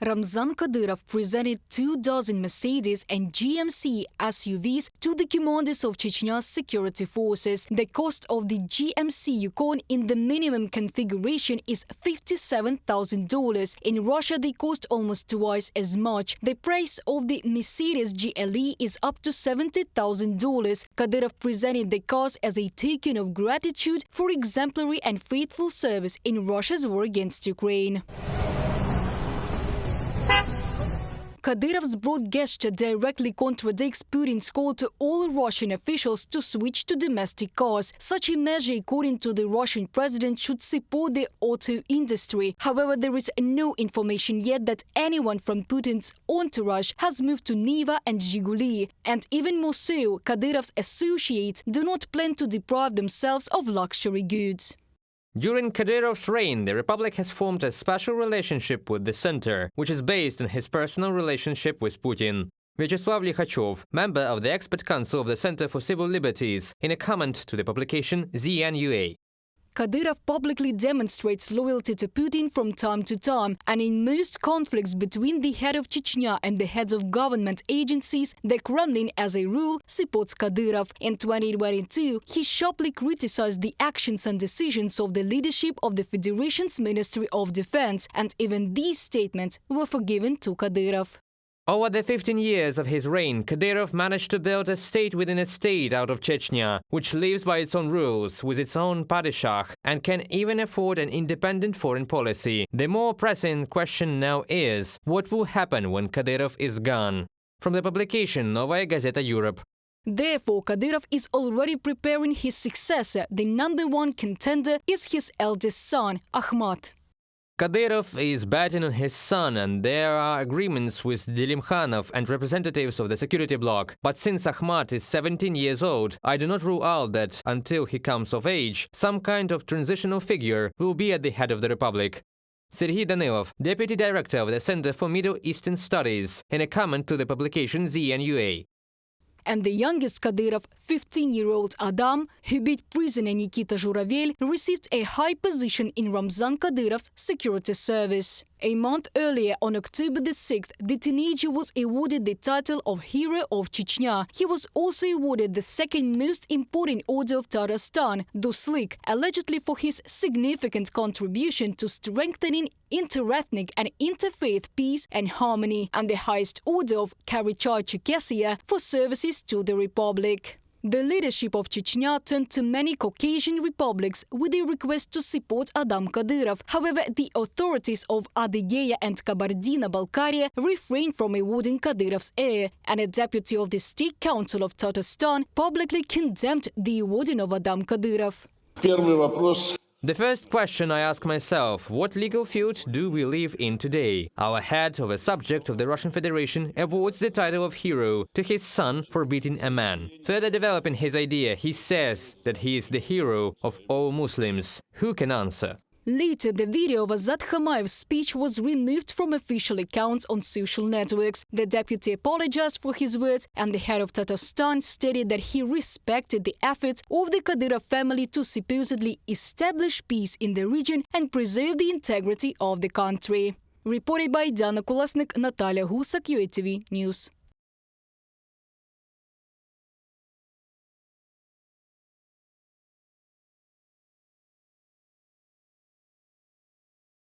Ramzan Kadyrov presented 24 Mercedes and GMC SUVs to the commanders of Chechnya's security forces. The cost of the GMC Yukon in the minimum configuration is $57,000. In Russia, they cost almost twice as much. The price of the Mercedes GLE is up to $70,000. Kadyrov presented the cars as a token of gratitude for exemplary and faithful service in Russia's war against Ukraine. Kadyrov's broad gesture directly contradicts Putin's call to all Russian officials to switch to domestic cars. Such a measure, according to the Russian president, should support the auto industry. However, there is no information yet that anyone from Putin's entourage has moved to Niva and Zhiguli. And even more so, Kadyrov's associates do not plan to deprive themselves of luxury goods. During Kadyrov's reign, the Republic has formed a special relationship with the center, which is based on his personal relationship with Putin. Vyacheslav Likhachov, member of the Expert Council of the Center for Civil Liberties, in a comment to the publication ZNUA. Kadyrov publicly demonstrates loyalty to Putin from time to time, and in most conflicts between the head of Chechnya and the heads of government agencies, the Kremlin, as a rule, supports Kadyrov. In 2022, he sharply criticized the actions and decisions of the leadership of the Federation's Ministry of Defense, and even these statements were forgiven to Kadyrov. Over the 15 years of his reign, Kadyrov managed to build a state within a state out of Chechnya, which lives by its own rules, with its own padishah, and can even afford an independent foreign policy. The more pressing question now is, what will happen when Kadyrov is gone? From the publication Novaya Gazeta Europe. Therefore, Kadyrov is already preparing his successor. The #1 contender is his eldest son, Ahmad. Kadyrov is betting on his son, and there are agreements with Dilimkhanov and representatives of the security bloc. But since Ahmad is 17 years old, I do not rule out that, until he comes of age, some kind of transitional figure will be at the head of the Republic. Serhiy Danilov, deputy director of the Center for Middle Eastern Studies, in a comment to the publication ZNUA. And the youngest Kadyrov, 15-year-old Adam, who beat prisoner Nikita Zhuravel, received a high position in Ramzan Kadyrov's security service. A month earlier, on October the 6th, the teenager was awarded the title of Hero of Chechnya. He was also awarded the second most important order of Tatarstan, Duslik, allegedly for his significant contribution to strengthening interethnic and interfaith peace and harmony, and the highest order of Karychai-Cherkessia for services to the Republic. The leadership of Chechnya turned to many Caucasian republics with a request to support Adam Kadyrov. However, the authorities of Adygea and Kabardino-Balkaria refrained from awarding Kadyrov's heir, and a deputy of the State Council of Tatarstan publicly condemned the awarding of Adam Kadyrov. The first question I ask myself, what legal field do we live in today? Our head of a subject of the Russian Federation awards the title of hero to his son for beating a man. Further developing his idea, he says that he is the hero of all Muslims. Who can answer? Later, the video of Azat Khamayev's speech was removed from official accounts on social networks. The deputy apologized for his words, and the head of Tatarstan stated that he respected the efforts of the Kadyrov family to supposedly establish peace in the region and preserve the integrity of the country. Reported by Dana Kolesnik, Natalia Husak, UATV News.